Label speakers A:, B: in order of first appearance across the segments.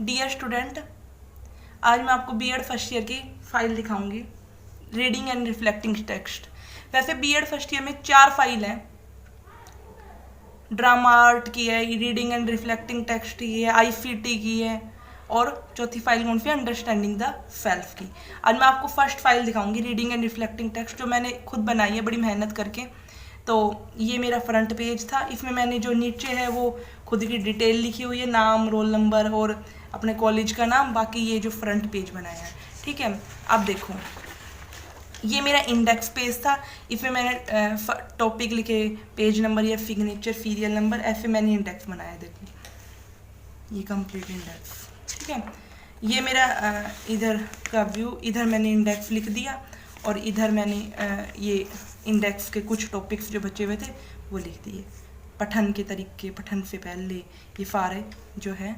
A: Dear student, आज मैं आपको बीएड फर्स्ट ईयर की फाइल दिखाऊंगी, रीडिंग एंड रिफ्लेक्टिंग टेक्स्ट। वैसे बीएड फर्स्ट ईयर में 4 फाइल हैं। ड्रामा आर्ट की है, रीडिंग एंड रिफ्लेक्टिंग टेक्स्ट की है, आईसीटी की है, और चौथी फाइल कौन सी है, अंडरस्टैंडिंग द सेल्फ की। आज मैं आपको फर्स्ट फाइल दिखाऊंगी, रीडिंग एंड रिफ्लेक्टिंग टेक्स्ट, जो मैंने खुद बनाई है बड़ी मेहनत करके। तो ये मेरा फ्रंट पेज था। इसमें मैंने जो नीचे है वो खुद की डिटेल लिखी हुई है, नाम, रोल नंबर और अपने कॉलेज का नाम। बाकी ये जो फ्रंट पेज बनाया है, ठीक है। अब देखो, ये मेरा इंडेक्स पेज था। इसमें मैंने टॉपिक लिखे, पेज नंबर या सिग्नेचर, सीरियल नंबर, ऐसे मैंने इंडेक्स बनाया। देखो ये कंप्लीट इंडेक्स, ठीक है। ये मेरा इधर का व्यू, इधर मैंने इंडेक्स लिख दिया और इधर मैंने ये इंडेक्स के कुछ टॉपिक्स जो बचे हुए थे वो लिख दिए। पठन के तरीके, पठन से पहले, ये सारे जो है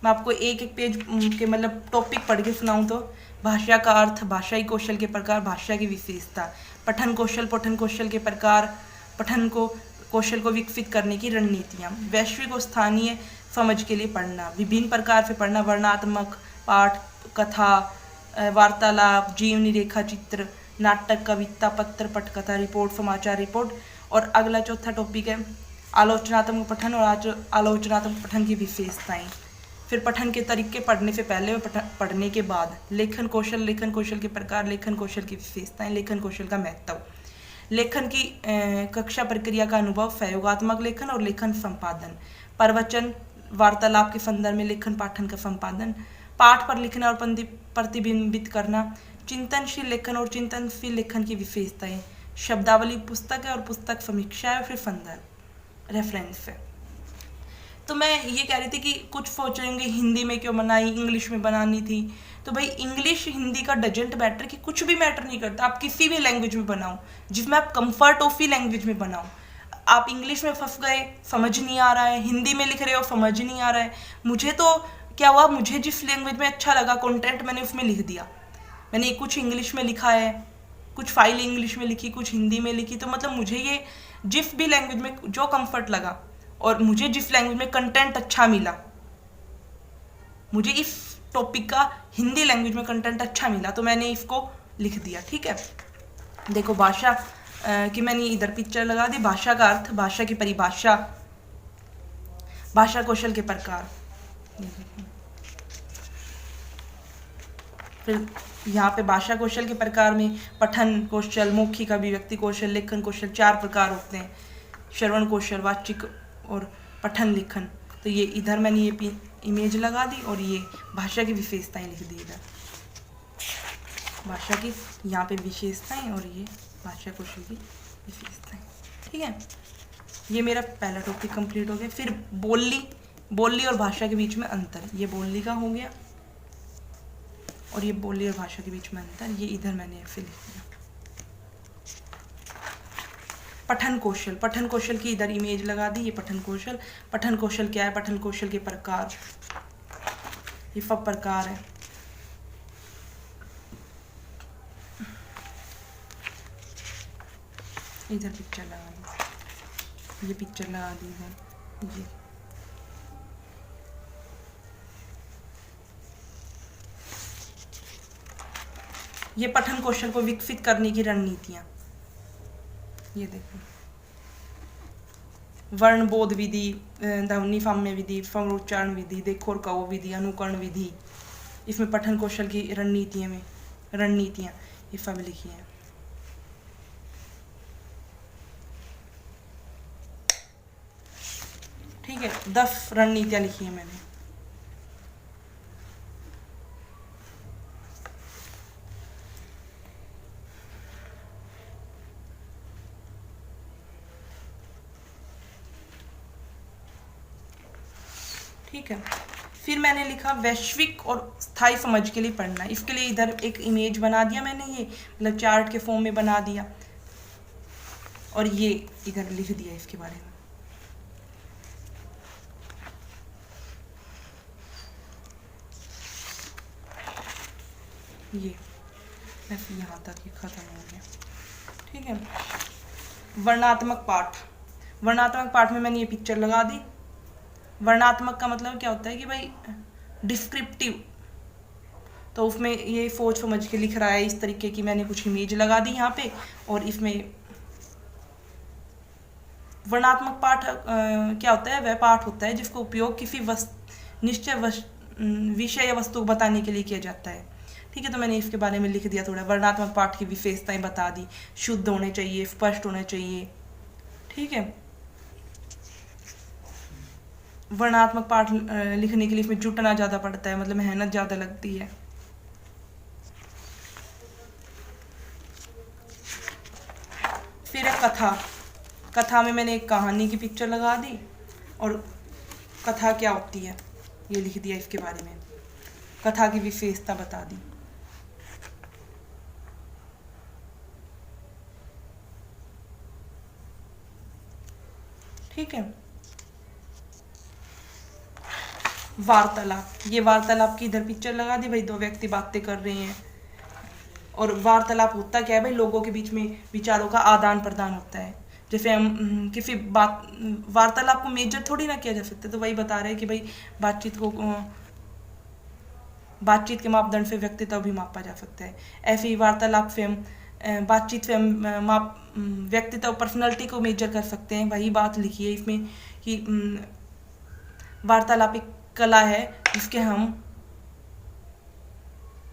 A: मैं आपको एक एक पेज के मतलब टॉपिक पढ़ के सुनाऊं तो भाषा का अर्थ, भाषाई कौशल के प्रकार, भाषा की विशेषता, पठन कौशल के प्रकार, पठन को कौशल को विकसित करने की रणनीतियाँ, वैश्विक और स्थानीय समझ के लिए पढ़ना, विभिन्न प्रकार से पढ़ना, वर्णनात्मक पाठ, कथा, वार्तालाप, जीवनी रेखा चित्र, नाटक, कविता, पत्र, पटकथा, रिपोर्ट, समाचार रिपोर्ट। और अगला चौथा टॉपिक है आलोचनात्मक पठन और आलोचनात्मक पठन की विशेषताएं। फिर पठन के तरीके, पढ़ने से पहले और पढ़ने के बाद, लेखन कौशल के प्रकार, लेखन कौशल की विशेषताएं, लेखन कौशल का महत्व, लेखन की कक्षा प्रक्रिया का अनुभव, सहयोगात्मक लेखन और लेखन संपादन, प्रवचन, वार्तालाप के संदर्भ में लेखन पाठन का संपादन, पाठ पर लिखना और प्रतिबिंबित करना, चिंतनशील लेखन और चिंतनशील लेखन की विशेषताएं, शब्दावली, पुस्तक और पुस्तक समीक्षा और फिर संदर्भ, रेफरेंस है। तो मैं ये कह रही थी कि कुछ सोचेंगे हिंदी में क्यों बनाई, इंग्लिश में बनानी थी। तो भाई इंग्लिश हिंदी का डजेंट मैटर, कि कुछ भी मैटर नहीं करता। आप किसी भी लैंग्वेज में बनाओ, जिसमें आप कंफर्ट हो, उसी लैंग्वेज में बनाओ। आप इंग्लिश में फंस गए, समझ नहीं आ रहा है, हिंदी में लिख रहे हो, समझ नहीं आ रहा है। मुझे तो क्या हुआ, मुझे जिस लैंग्वेज में अच्छा लगा कंटेंट, मैंने उसमें लिख दिया। मैंने कुछ इंग्लिश में लिखा है, कुछ फाइल इंग्लिश में लिखी, कुछ हिंदी में लिखी। तो मतलब मुझे ये जिस भी लैंग्वेज में जो कंफर्ट लगा और मुझे जिस लैंग्वेज में कंटेंट अच्छा मिला, मुझे इस टॉपिक का हिंदी लैंग्वेज में कंटेंट अच्छा मिला, तो मैंने इसको लिख दिया, ठीक है। देखो भाषा कि मैंने इधर पिक्चर लगा दी, भाषा का अर्थ, भाषा की परिभाषा, भाषा कौशल के प्रकार। फिर यहाँ पे भाषा कौशल के प्रकार में पठन कौशल, मौखिक अभिव्यक्ति कौशल, लेखन कौशल 4 प्रकार होते हैं। श्रवण कौशल, वाचिक और पठन लिखन। तो ये इधर मैंने ये इमेज लगा दी और ये भाषा की विशेषताएं लिख दी इधर, भाषा की यहाँ पे विशेषताएं और ये भाषा कौशल की विशेषताएं, ठीक है। ये मेरा पहला टॉपिक कंप्लीट हो गया। फिर बोली और भाषा के बीच में अंतर, ये बोली का हो गया और ये बोली और भाषा के बीच में अंतर, ये इधर मैंने ऐसे लिख दिया। पठन कौशल की इधर इमेज लगा दी, ये पठन कौशल क्या है, पठन कौशल के प्रकार, ये सब प्रकार है। इधर पिक्चर लगा दी, ये पिक्चर लगा दी है, ये पठन कौशल को विकसित करने की रणनीतियां। ये देखो, वर्ण बोध विधि, ध्वनि साम्य विधि, समरोच्चारण विधि, देखो और कहो विधि, अनुकरण विधि। इसमें पठन कौशल की रणनीतियां ये सब लिखी हैं। ठीक है, 10 रणनीतियां लिखी है मैंने। ठीक है, फिर मैंने लिखा वैश्विक और स्थायी समझ के लिए पढ़ना। इसके लिए इधर एक इमेज बना दिया मैंने, ये मतलब चार्ट के फॉर्म में बना दिया और ये इधर लिख दिया इसके बारे में। ये ऐसे यहाँ तक ही खत्म हो गया, ठीक है। वर्णात्मक पाठ में मैंने ये पिक्चर लगा दी। वर्णात्मक का मतलब क्या होता है कि भाई डिस्क्रिप्टिव, तो उसमें ये सोच समझ के लिख रहा है इस तरीके की। मैंने कुछ इमेज लगा दी यहाँ पे, और इसमें वर्णनात्मक पाठ क्या होता है, वह पाठ होता है जिसका उपयोग किसी निश्चय विषय या वस्तु को बताने के लिए किया जाता है। ठीक है, तो मैंने इसके बारे में लिख दिया थोड़ा। वर्णनात्मक पाठ की विशेषताएं बता दी, शुद्ध होने चाहिए, स्पष्ट होने चाहिए। ठीक है, वर्णनात्मक पाठ लिखने के लिए इसमें जुटना ज़्यादा पड़ता है, मतलब मेहनत ज़्यादा लगती है। फिर एक कथा, कथा में मैंने एक कहानी की पिक्चर लगा दी, और कथा क्या होती है ये लिख दिया इसके बारे में, कथा की विशेषता बता दी। ठीक है, वार्तालाप, ये वार्तालाप की इधर पिक्चर लगा दी भाई, दो व्यक्ति बातें कर रहे हैं। और वार्तालाप होता क्या है भाई, लोगों के बीच में विचारों का आदान प्रदान होता है। जैसे हम किसी वार्तालाप को मेजर थोड़ी ना किया जा सकता, तो वही बता रहे हैं कि भाई बातचीत के मापदंड से व्यक्तित्व भी मापा जा सकता है। ऐसे ही वार्तालाप से हम बातचीत से हम व्यक्तित्व पर्सनैलिटी को मेजर कर सकते हैं। वही बात लिखी है इसमें कि वार्तालाप एक कला है जिसके हम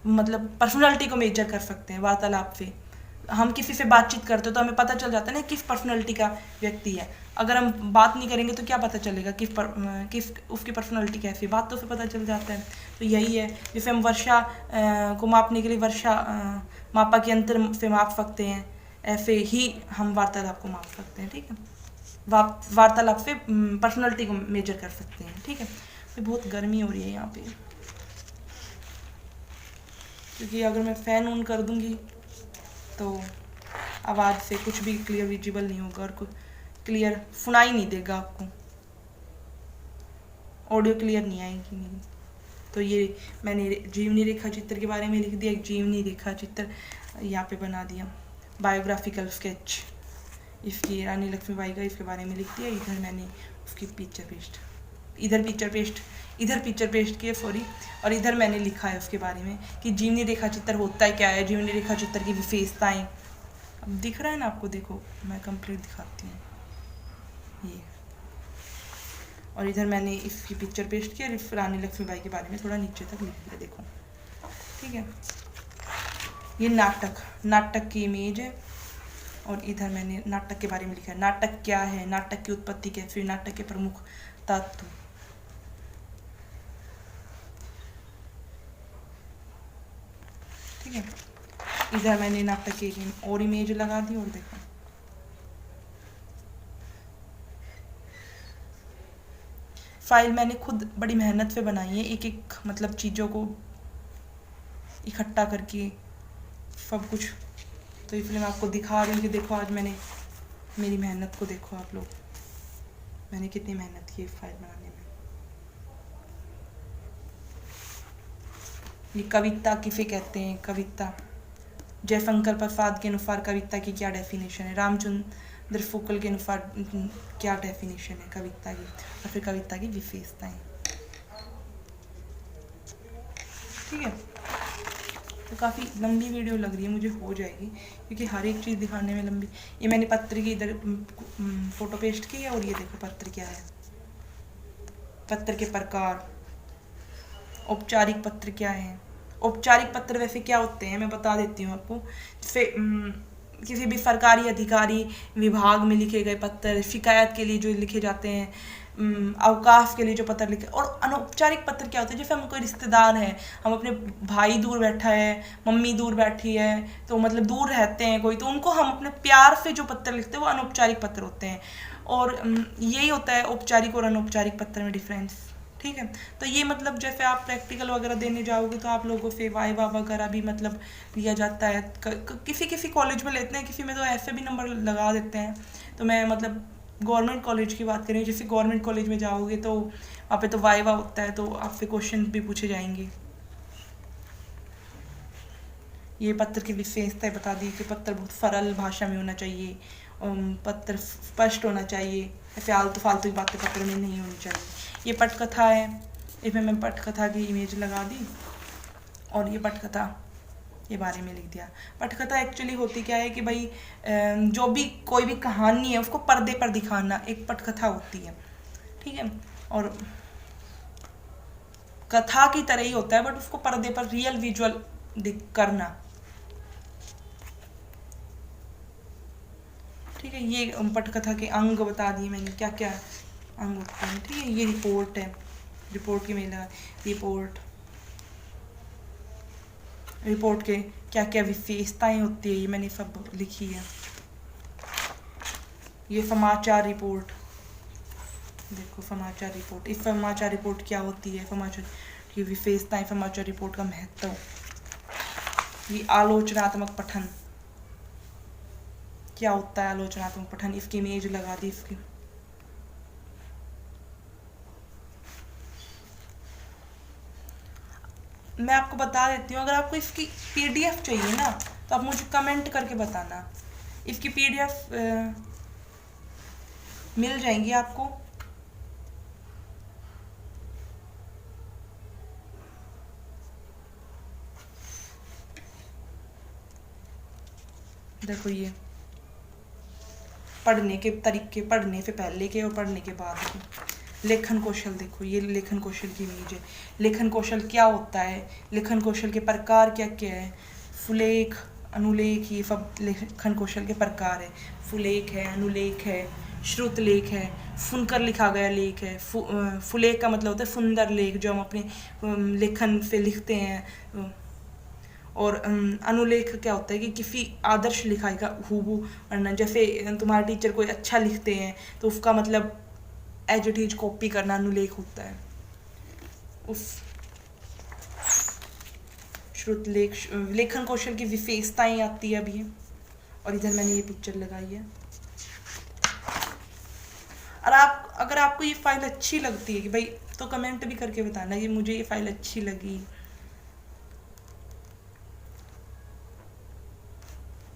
A: मतलब पर्सनैलिटी को मेजर कर सकते हैं। वार्तालाप से हम किसी से बातचीत करते हो तो हमें पता चल जाता है ना किस पर्सनैलिटी का व्यक्ति है। अगर हम बात नहीं करेंगे तो क्या पता चलेगा किस उसकी पर्सनैलिटी कैसी है, बातों से पता चल जाता है। तो यही है, जैसे हम वर्षा को मापने के लिए वर्षा मापा के अंतर से माप सकते हैं, ऐसे ही हम वार्तालाप को माप सकते हैं। ठीक है, वार्तालाप से पर्सनैलिटी को मेजर कर सकते हैं। ठीक है, तो बहुत गर्मी हो रही है यहाँ पे, क्योंकि अगर मैं फ़ैन ऑन कर दूंगी तो आवाज़ से कुछ भी क्लियर विजिबल नहीं होगा और कुछ क्लियर सुनाई नहीं देगा आपको, ऑडियो क्लियर नहीं आएगी नहीं। तो ये मैंने जीवनी रेखा चित्र के बारे में लिख दिया, एक जीवनी रेखा चित्र यहाँ पे बना दिया। बायोग्राफिकल स्केच इसकी रानी लक्ष्मीबाई का, इसके बारे में लिख दिया। इधर मैंने उसकी पिक्चर पेस्ट किए सॉरी, और इधर मैंने लिखा है उसके बारे में कि जीवनी रेखा चित्र होता है क्या है, जीवनी रेखा चित्र की विशेषताएं। अब दिख रहा है ना आपको, देखो मैं कंप्लीट दिखाती हूँ ये। और इधर मैंने इसकी पिक्चर पेस्ट किया, रानी लक्ष्मीबाई के बारे में थोड़ा नीचे तक लिख दिया, देखो। ठीक है, ये नाटक की इमेज है, और इधर मैंने नाटक के बारे में लिखा है। नाटक क्या है, नाटक की उत्पत्ति कैसे, नाटक के प्रमुख तत्व। ठीक है, इधर मैंने नाटक की और इमेज लगा दी, और देखो फाइल मैंने खुद बड़ी मेहनत से बनाई है, एक एक मतलब चीज़ों को इकट्ठा करके सब कुछ। तो इसलिए मैं आपको दिखा रही हूँ कि देखो आज मैंने मेरी मेहनत को देखो आप लोग, मैंने कितनी मेहनत की फाइल बनाने में। ये कविता किसे कहते हैं, कविता जयशंकर प्रसाद के अनुसार कविता की क्या डेफिनेशन है, रामचंद्र फुकल के अनुसार क्या डेफिनेशन है कविता की, और फिर कविता की विशेषताएं। ठीक है, तो काफ़ी लंबी वीडियो लग रही है, मुझे हो जाएगी क्योंकि हर एक चीज़ दिखाने में लंबी। ये मैंने पत्र की इधर फोटो पेस्ट की है, और ये देखो पत्र क्या है, पत्र के प्रकार। औपचारिक पत्र क्या है, औपचारिक पत्र वैसे क्या होते हैं मैं बता देती हूँ आपको। जैसे किसी भी सरकारी अधिकारी विभाग में लिखे गए पत्र, शिकायत के लिए जो लिखे जाते हैं, अवकाश के लिए जो पत्र लिखे। और अनौपचारिक पत्र क्या होते हैं, जैसे हम कोई रिश्तेदार हैं, हम अपने भाई दूर बैठा है, मम्मी दूर बैठी है, तो मतलब दूर रहते हैं कोई, तो उनको हम अपने प्यार से जो पत्र लिखते हैं वो अनौपचारिक पत्र होते हैं। और यही होता है औपचारिक और अनौपचारिक पत्र में डिफरेंस। ठीक है, तो ये मतलब जैसे आप प्रैक्टिकल वगैरह देने जाओगे तो आप लोगों से वाइवा वगैरह भी मतलब लिया जाता है। किसी कॉलेज में लेते हैं, किसी में तो ऐसे भी नंबर लगा देते हैं। तो मैं मतलब गवर्नमेंट कॉलेज की बात करें, जैसे गवर्नमेंट कॉलेज में जाओगे तो वहाँ पे तो वाइवा होता है, तो आपसे क्वेश्चन भी पूछे जाएंगे। ये पत्र की विशेषताएं बता दी कि पत्र बहुत सरल भाषा में होना चाहिए, पत्र स्पष्ट होना चाहिए, ऐसे आलतू फालतू की बातें पत्र में नहीं होनी चाहिए। ये पटकथा है, इसमें मैं पटकथा की इमेज लगा दी और ये पटकथा के बारे में लिख दिया। पटकथा एक्चुअली होती क्या है कि भाई जो भी कोई भी कहानी है उसको पर्दे पर दिखाना एक पटकथा होती है, ठीक है। और कथा की तरह ही होता है बट उसको पर्दे पर रियल विजुअल करना, ठीक है। ये पटकथा के अंग बता दिए मैंने, क्या क्या अंग होते हैं, ठीक है। ये रिपोर्ट है, रिपोर्ट की मेला रिपोर्ट के क्या क्या विशेषताएं होती है ये मैंने सब लिखी है। ये समाचार रिपोर्ट, देखो समाचार रिपोर्ट, इस समाचार रिपोर्ट क्या होती है, समाचार की विशेषताएं, समाचार रिपोर्ट का महत्व। ये आलोचनात्मक पठन, क्या होता है आलोचनात्मक पठन, इसकी इमेज लगा दी इसकी। मैं आपको बता देती हूँ, अगर आपको इसकी पीडीएफ चाहिए ना तो आप मुझे कमेंट करके बताना, इसकी पीडीएफ मिल जाएंगी आपको। देखो ये पढ़ने के तरीके, पढ़ने से पहले के और पढ़ने के बाद के। लेखन कौशल, देखो ये लेखन कौशल की इमेज है। लेखन कौशल क्या होता है, लेखन कौशल के प्रकार क्या क्या है, फुलेख, अनुलेख, ये सब लेखन कौशल के प्रकार है। फुलेख है, अनुलेख है, श्रुत लेख है, फुनकर लिखा गया लेख है। फुलेख का मतलब होता है सुंदर लेख जो हम अपने लेखन से लिखते हैं। और अनुलेख क्या होता है कि किसी आदर्श लिखाई का हूबहू वर्णन, जैसे तुम्हारे टीचर कोई अच्छा लिखते हैं तो उसका मतलब एज इट इज कॉपी करना अनुलेख होता है। उस श्रुत लेख, लेखन कौशल की विशेषताएं आती है अभी। और इधर मैंने ये पिक्चर लगाई है। और अगर आपको ये फाइल अच्छी लगती है कि भाई, तो कमेंट भी करके बताना कि मुझे ये फाइल अच्छी लगी।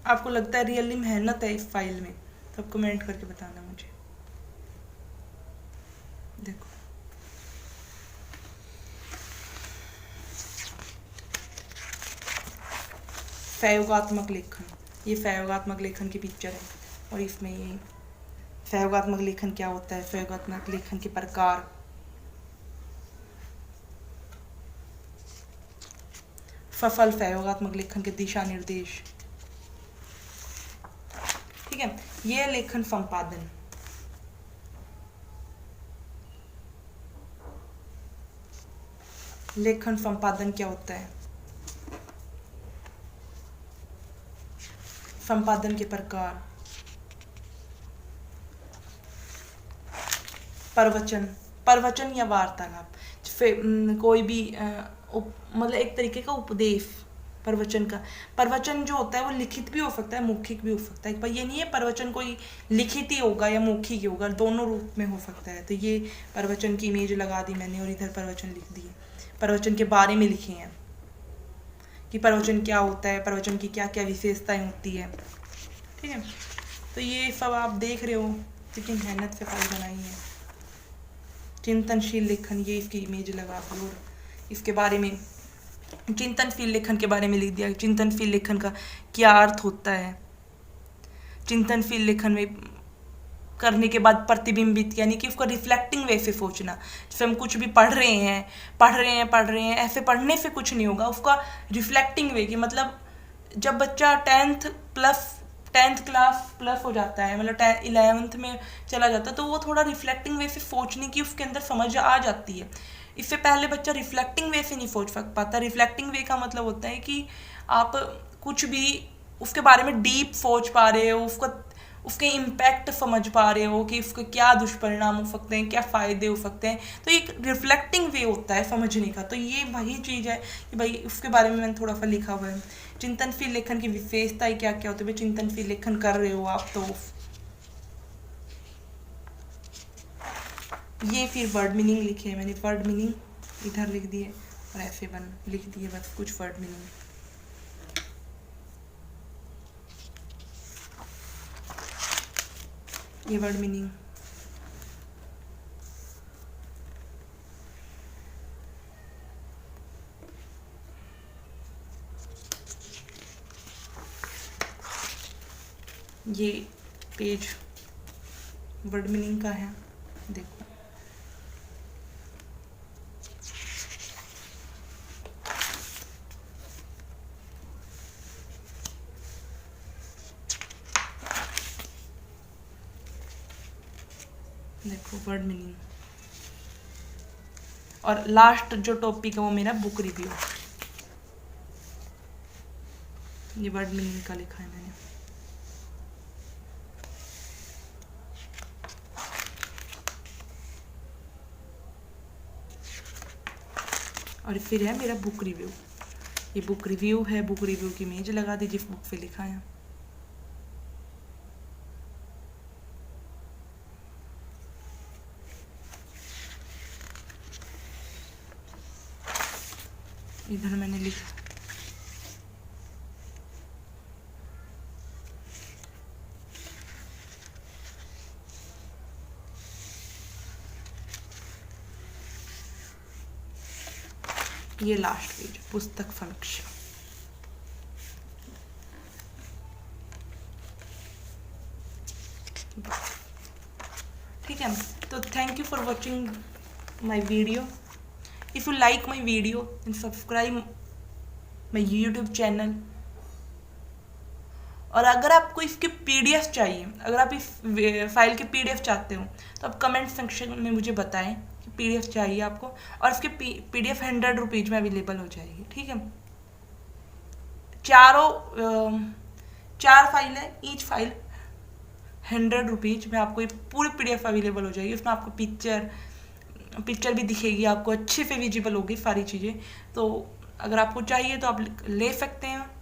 A: आपको लगता है रियली मेहनत है इस फाइल में, तो आप कमेंट करके बताना मुझे। देखो सहयोगात्मक लेखन, ये सहयोगात्मक लेखन की पिक्चर है। और इसमें ये सहयोगात्मक लेखन क्या होता है, सहयोगात्मक लेखन के प्रकार, सफल सहयोगात्मक लेखन के दिशा निर्देश, ठीक है। ये लेखन संपादन, लेखन संपादन क्या होता है, संपादन के प्रकार, प्रवचन या वार्तालाप, कोई भी मतलब एक तरीके का उपदेश। प्रवचन जो होता है वो लिखित भी हो सकता है, मौखिक भी हो सकता है। पर ये नहीं है प्रवचन कोई लिखित ही होगा या मौखिक ही होगा, दोनों रूप में हो सकता है। तो ये प्रवचन की इमेज लगा दी मैंने और इधर प्रवचन लिख दिए। प्रवचन के बारे में लिखे हैं कि प्रवचन क्या होता है, प्रवचन की क्या क्या विशेषताएं होती है, ठीक है। तो ये सब आप देख रहे हो कितनी मेहनत से फाइल बनाई है। चिंतनशील लेखन, ये इसकी इमेज लगा दी और इसके बारे में चिंतनशील लेखन के बारे में लिख दिया। चिंतनशील लेखन का क्या अर्थ होता है, चिंतनशील लेखन में करने के बाद प्रतिबिंबित, यानी कि उसको रिफ्लेक्टिंग वे से सोचना। जैसे हम कुछ भी पढ़ रहे हैं, ऐसे पढ़ने से कुछ नहीं होगा, उसका रिफ्लेक्टिंग वे की मतलब जब बच्चा 10th क्लास प्लस हो जाता है, मतलब 11th में चला जाता है, तो वो थोड़ा रिफ्लेक्टिंग वे से सोचने की उसके अंदर समझ आ जाती है। इससे पहले बच्चा रिफ्लेक्टिंग वे से नहीं सोच पाता। रिफ्लेक्टिंग वे का मतलब होता है कि आप कुछ भी उसके बारे में डीप सोच पा रहे हो, उसके इम्पैक्ट समझ पा रहे हो कि उसके क्या दुष्परिणाम हो सकते हैं, क्या फ़ायदे हो सकते हैं। तो एक रिफ्लेक्टिंग वे होता है समझने का। तो ये वही चीज़ है कि भाई उसके बारे में मैंने थोड़ा सा लिखा हुआ है। चिंतनशील लेखन की विशेषताएं क्या क्या होती है, भाई चिंतनशील लेखन कर रहे हो आप तो ये फिर वर्ड मीनिंग लिखे है मैंने, वर्ड मीनिंग इधर लिख दिए और ऐसे लिख दिए बस कुछ वर्ड मीनिंग। ये वर्ड मीनिंग ये पेज वर्ड मीनिंग का है, देखो देखो वर्ड मीनिंग। और लास्ट जो टॉपिक है वो मेरा बुक रिव्यू, ये वर्ड मीनिंग का लिखा है मैंने। और फिर है मेरा बुक रिव्यू, ये बुक रिव्यू है, बुक रिव्यू की इमेज लगा दी जिस बुक पे लिखा है। इधर मैंने लिखा ये लास्ट पेज पुस्तक समीक्षा। ठीक है, तो thank you for watching my video. If you like my video then subscribe my YouTube channel. और अगर आपको इसके PDF चाहिए, अगर आप इस फाइल के PDF चाहते हो तो आप कमेंट सेक्शन में मुझे बताएं कि PDF चाहिए आपको, और इसके PDF 100 रुपीज़ में अवेलेबल हो जाएगी। ठीक है, चार फाइल है, ईच फाइल 100 रुपीज़ में आपको ये पूरी PDF अवेलेबल हो जाएगी। उसमें आपको पिक्चर भी दिखेगी, आपको अच्छे से विजिबल होगी सारी चीज़ें। तो अगर आपको चाहिए तो आप ले सकते हैं।